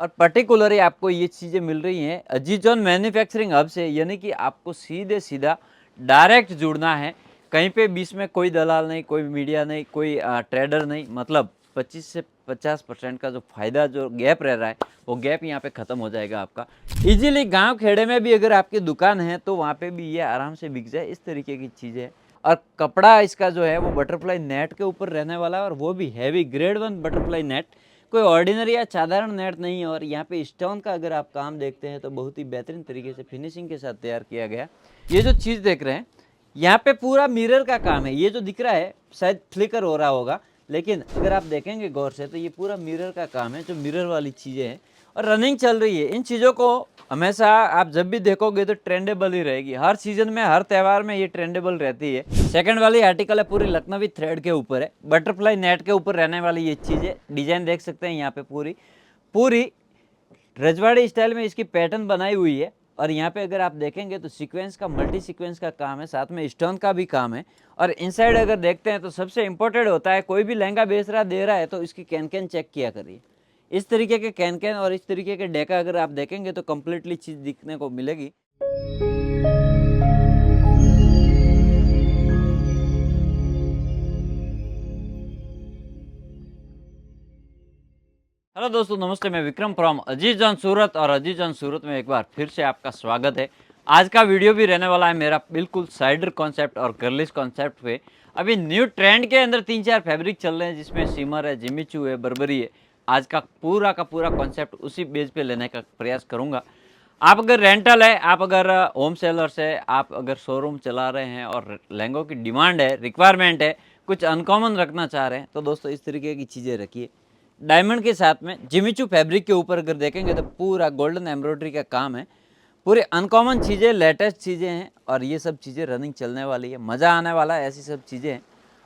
और पर्टिकुलरली आपको ये चीज़ें मिल रही हैं अजीजॉन मैन्युफैक्चरिंग हब से, यानी कि आपको सीधे सीधा डायरेक्ट जुड़ना है। कहीं पे बीच में कोई दलाल नहीं, कोई मीडिया नहीं, कोई ट्रेडर नहीं। मतलब 25 से 50% का जो फ़ायदा जो गैप रह रहा है, वो गैप यहाँ पे ख़त्म हो जाएगा आपका। ईज़िली गाँव खेड़े में भी अगर आपकी दुकान है तो वहाँ पे भी ये आराम से बिक जाए, इस तरीके की चीज़ें हैं। और कपड़ा इसका जो है वो बटरफ्लाई नेट के ऊपर रहने वाला है, और वो भी हैवी ग्रेड 1 बटरफ्लाई नेट, कोई ऑर्डिनरी या साधारण नेट नहीं है। और यहाँ पे स्टोन का अगर आप काम देखते हैं तो बहुत ही बेहतरीन तरीके से फिनिशिंग के साथ तैयार किया गया। ये जो चीज़ देख रहे हैं यहाँ पे पूरा मिरर का काम है। ये जो दिख रहा है शायद फ्लिकर हो रहा होगा, लेकिन अगर आप देखेंगे गौर से तो ये पूरा मिरर का काम है, जो मिरर वाली चीज़ें हैं और रनिंग चल रही है। इन चीज़ों को हमेशा आप जब भी देखोगे तो ट्रेंडेबल ही रहेगी। हर सीजन में, हर त्यौहार में ये ट्रेंडेबल रहती है। सेकंड वाली आर्टिकल है पूरी लखनवी थ्रेड के ऊपर है, बटरफ्लाई नेट के ऊपर रहने वाली ये चीज़ है। डिजाइन देख सकते हैं यहाँ पे पूरी पूरी रजवाड़ी स्टाइल में इसकी पैटर्न बनाई हुई है। और यहाँ पे अगर आप देखेंगे तो सीक्वेंस का, मल्टी सीक्वेंस का काम है, साथ में स्टोन का भी काम है। और इनसाइड अगर देखते हैं तो सबसे इंपॉर्टेंट होता है, कोई भी लहंगा बेच रहा दे रहा है तो इसकी कैन कैन चेक किया करिए। इस तरीके के कैन कैन और इस तरीके के डेका अगर आप देखेंगे तो कंप्लीटली चीज़ दिखने को मिलेगी। हेलो दोस्तों, नमस्ते। मैं विक्रम फ्रॉम अजीजॉन सूरत, और अजीजॉन सूरत में एक बार फिर से आपका स्वागत है। आज का वीडियो भी रहने वाला है मेरा बिल्कुल साइडर कॉन्सेप्ट और गर्लिश कॉन्सेप्ट पे। अभी न्यू ट्रेंड के अंदर 3-4 फैब्रिक चल रहे हैं, जिसमें सिमर है, जिमी चू है, बर्बरी है। आज का पूरा कॉन्सेप्ट उसी बेस पे लेने का प्रयास करूंगा। आप अगर रेंटल है, आप अगर होम सेलर्स है, आप अगर शोरूम चला रहे हैं और लहंगों की डिमांड है, रिक्वायरमेंट है, कुछ अनकॉमन रखना चाह रहे हैं, तो दोस्तों इस तरीके की चीज़ें रखिए। डायमंड के साथ में जिमीचू फैब्रिक के ऊपर अगर देखेंगे तो पूरा गोल्डन एम्ब्रॉयडरी का काम है। पूरे अनकॉमन चीज़ें, लेटेस्ट चीज़ें हैं, और ये सब चीज़ें रनिंग चलने वाली है, मज़ा आने वाला है, ऐसी सब चीज़ें हैं।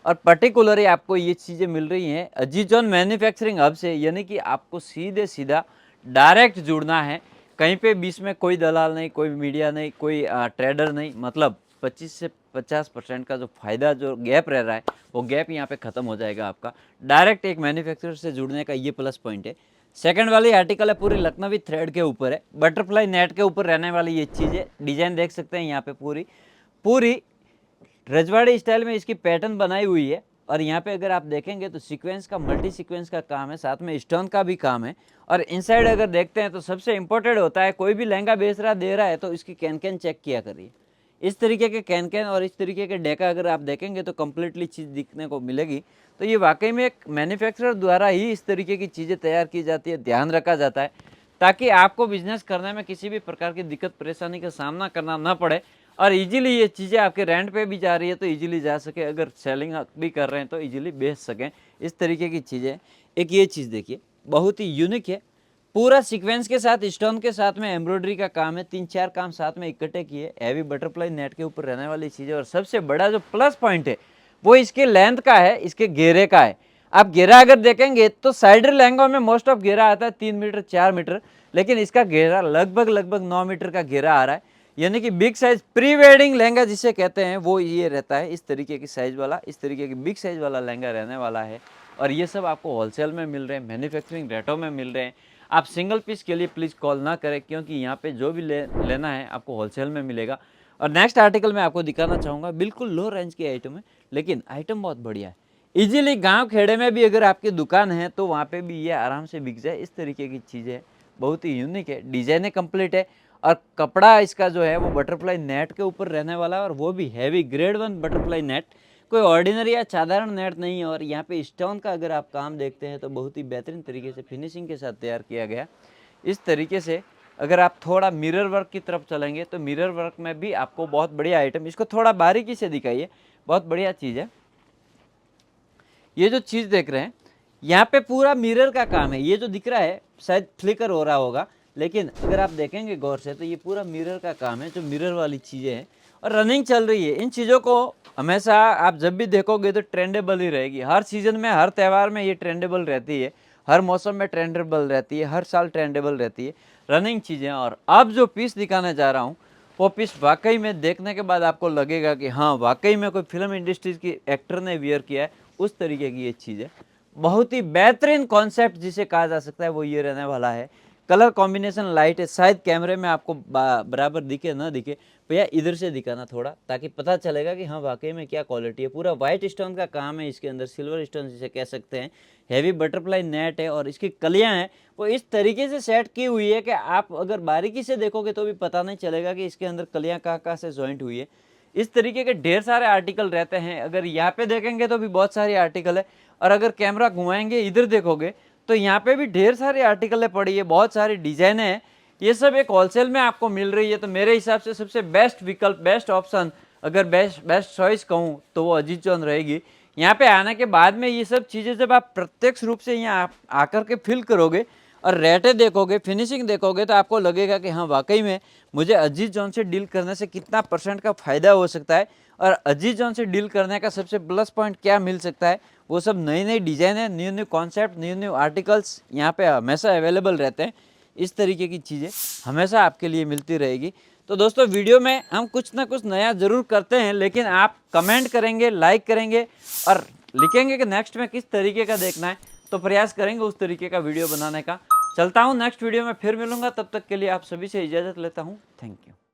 और पर्टिकुलरली आपको ये चीज़ें मिल रही हैं अजीजॉन मैन्युफैक्चरिंग हब से, यानी कि आपको सीधे सीधा डायरेक्ट जुड़ना है। कहीं पे बीच में कोई दलाल नहीं, कोई मीडिया नहीं, कोई ट्रेडर नहीं। मतलब 25 से 50% का जो फ़ायदा जो गैप रह रहा है, वो गैप यहाँ पे ख़त्म हो जाएगा आपका। डायरेक्ट एक मैन्युफैक्चरर से जुड़ने का ये प्लस पॉइंट है। सेकंड वाली आर्टिकल है पूरी लखनवी थ्रेड के ऊपर है, बटरफ्लाई नेट के ऊपर रहने वाली ये चीज़ है। डिजाइन देख सकते हैं यहाँ पे पूरी पूरी रजवाड़ी स्टाइल में इसकी पैटर्न बनाई हुई है। और यहाँ पे अगर आप देखेंगे तो सीक्वेंस का, मल्टी सीक्वेंस का काम है, साथ में स्टोन का भी काम है। और इनसाइड अगर देखते हैं तो सबसे इंपॉर्टेंट होता है, कोई भी लहंगा बेच रहा दे रहा है तो इसकी कैन कैन चेक किया करिए। इस तरीके के कैन कैन और इस तरीके के डेका अगर आप देखेंगे तो कंप्लीटली चीज़ दिखने को मिलेगी। तो ये वाकई में एक मैन्युफैक्चरर द्वारा ही इस तरीके की चीज़ें तैयार की जाती है, ध्यान रखा जाता है, ताकि आपको बिजनेस करने में किसी भी प्रकार की दिक्कत परेशानी का सामना करना ना पड़े। और इजीली ये चीज़ें आपके रेंट पे भी जा रही है तो इजीली जा सके, अगर सेलिंग भी कर रहे हैं तो इजीली बेच सकें, इस तरीके की चीज़ें। एक ये चीज़ देखिए, बहुत ही यूनिक है। पूरा सीक्वेंस के साथ, स्टोन के साथ में एम्ब्रॉयडरी का काम है, 3-4 काम साथ में इकट्ठे किए। हैवी बटरफ्लाई नेट के ऊपर रहने वाली चीज़ है। और सबसे बड़ा जो प्लस पॉइंट है वो इसके लेंथ का है, इसके घेरे का है। आप घेरा अगर देखेंगे तो साइडर लहंगों में मोस्ट ऑफ घेरा आता है 3 मीटर 4 मीटर, लेकिन इसका घेरा लगभग 9 मीटर का घेरा आ रहा है। यानी कि big size pre wedding lehenga जिसे कहते हैं वो ये रहता है, इस तरीके की साइज वाला, इस तरीके की बिग साइज वाला लहंगा रहने वाला है। और ये सब आपको होलसेल में मिल रहे हैं, मैन्युफैक्चरिंग रेटों में मिल रहे हैं। आप सिंगल पीस के लिए प्लीज़ कॉल ना करें, क्योंकि यहाँ पे जो भी लेना है आपको होलसेल में मिलेगा। और नेक्स्ट आर्टिकल मैं आपको दिखाना चाहूँगा, बिल्कुल लो रेंज की आइटम है, लेकिन आइटम बहुत बढ़िया है। इजीली गांव खेड़े में भी अगर आपकी दुकान है तो वहाँ पे भी ये आराम से बिक जाए, इस तरीके की चीज़ें है। बहुत ही यूनिक है, डिजाइने कंप्लीट है। और कपड़ा इसका जो है वो बटरफ्लाई नेट के ऊपर रहने वाला है, और वो भी हैवी ग्रेड 1 बटरफ्लाई नेट, कोई ऑर्डिनरी या साधारण नेट नहीं है। और यहाँ पे स्टोन का अगर आप काम देखते हैं तो बहुत ही बेहतरीन तरीके से फिनिशिंग के साथ तैयार किया गया। इस तरीके से अगर आप थोड़ा मिरर वर्क की तरफ चलेंगे तो मिरर वर्क में भी आपको बहुत बढ़िया आइटम, इसको थोड़ा बारीकी से दिखाइए, बहुत बढ़िया चीज़ है। ये जो चीज़ देख रहे हैं यहाँ पे पूरा मिरर का काम है। ये जो दिख रहा है शायद फ्लिकर हो रहा होगा, लेकिन अगर आप देखेंगे गौर से तो ये पूरा मिरर का काम है, जो मिरर वाली चीज़ें हैं और रनिंग चल रही है। इन चीज़ों को हमेशा आप जब भी देखोगे तो ट्रेंडेबल ही रहेगी। हर सीजन में, हर त्यौहार में ये ट्रेंडेबल रहती है, हर मौसम में ट्रेंडेबल रहती है, हर साल ट्रेंडेबल रहती है रनिंग चीज़ें। और अब जो पीस दिखाने जा रहा हूँ वो पीस वाकई में देखने के बाद आपको लगेगा कि हाँ, वाकई में कोई फिल्म इंडस्ट्रीज की एक्टर ने वियर किया है, उस तरीके की ये चीज़ है। बहुत ही बेहतरीन कॉन्सेप्ट जिसे कहा जा सकता है वो ये रहने वाला है कलर कॉम्बिनेशन लाइट है, शायद कैमरे में आपको बराबर दिखे ना दिखे, भैया इधर से दिखाना थोड़ा, ताकि पता चलेगा कि हाँ वाकई में क्या क्वालिटी है। पूरा वाइट स्टोन का काम है इसके अंदर, सिल्वर स्टोन जिसे कह सकते हैं। हैवी बटरफ्लाई नेट है और इसकी कलियां हैं वो इस तरीके से सेट की हुई है कि आप अगर बारीकी से देखोगे तो भी पता नहीं चलेगा कि इसके अंदर कलियां कहाँ कहाँ से ज्वाइंट हुई है। इस तरीके के ढेर सारे आर्टिकल रहते हैं, अगर यहाँ पे देखेंगे तो भी बहुत सारे आर्टिकल है, और अगर कैमरा घुमाएंगे इधर देखोगे तो यहाँ पे भी ढेर सारी आर्टिकल पड़ी है, बहुत सारी डिजाइने हैं। ये सब एक होलसेल में आपको मिल रही है, तो मेरे हिसाब से सबसे बेस्ट विकल्प, बेस्ट ऑप्शन, अगर बेस्ट चॉइस कहूँ तो वो अजीज जोन रहेगी। यहाँ पे आने के बाद में ये सब चीज़ें जब आप प्रत्यक्ष रूप से यहाँ आकर के फील करोगे और रेटें देखोगे, फिनिशिंग देखोगे, तो आपको लगेगा कि हाँ वाकई में मुझे अजीज जोन से डील करने से कितना % का फ़ायदा हो सकता है, और अजीज जोन से डील करने का सबसे प्लस पॉइंट क्या मिल सकता है। वो सब नई नई डिज़ाइन है, new new concept, new new articles यहाँ पे हमेशा अवेलेबल रहते हैं। इस तरीके की चीज़ें हमेशा आपके लिए मिलती रहेगी। तो दोस्तों वीडियो में हम कुछ ना कुछ नया ज़रूर करते हैं, लेकिन आप कमेंट करेंगे, लाइक करेंगे और लिखेंगे कि नेक्स्ट में किस तरीके का देखना है, तो प्रयास करेंगे उस तरीके का वीडियो बनाने का। चलता हूँ, नेक्स्ट वीडियो में फिर मिलूंगा, तब तक के लिए आप सभी से इजाज़त लेता हूँ। Thank you.